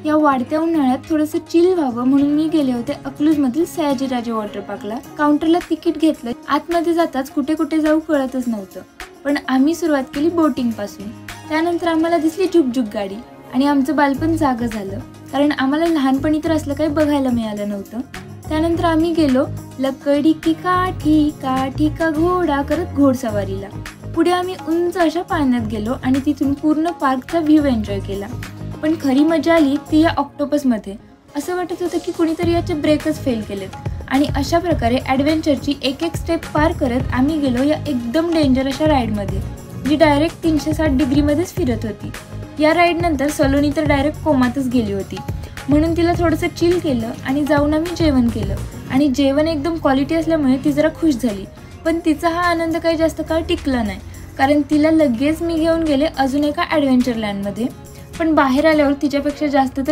या वाढत्या उन्हाळ्यात थोडंसं चिल व्हावं म्हणून मी गेले होते अकलूजमधील सयाजीराजे वॉटर पार्कला। काउंटरला तिकीट घेतलं, आतमध्ये जाताच कुठे कुठे जाऊ कळतच नव्हतं, पण आम्ही सुरुवात केली बोटिंग पासून। त्यानंतर आम्हाला दिसली झुक गाडी आणि आमचं बालपण जागं झालं, कारण आम्हाला लहानपणी तर असलं काही बघायला मिळालं नव्हतं। त्यानंतर आम्ही गेलो लकडी की काठी काठी का घोडा करत घोडसवारीला। पुढे आम्ही उंच अशा पाण्यात गेलो आणि तिथून पूर्ण पार्कचा व्ह्यू एन्जॉय केला। पण खरी मजा आली ती या ऑक्टोपसमध्ये। असं वाटत होतं की कुणीतरी याचे ब्रेकच फेल केलेत। आणि अशा प्रकारे ॲडव्हेंचरची एक एक स्टेप पार करत आम्ही गेलो या एकदम डेंजर अशा राईडमध्ये, जी डायरेक्ट 360 डिग्रीमध्येच फिरत होती। या राईडनंतर सलोनी तर डायरेक्ट कोमातच गेली होती, म्हणून तिला थोडंसं चिल केलं आणि जाऊन आम्ही जेवण केलं। आणि जेवण एकदम क्वालिटी असल्यामुळे ती जरा खुश झाली, पण तिचा हा आनंद काही जास्त काळ टिकला नाही, कारण तिला लगेच मी घेऊन गेले अजून एका ॲडव्हेंचर लँडमध्ये। पण बाहेर आल्यावर तिच्यापेक्षा जास्त तर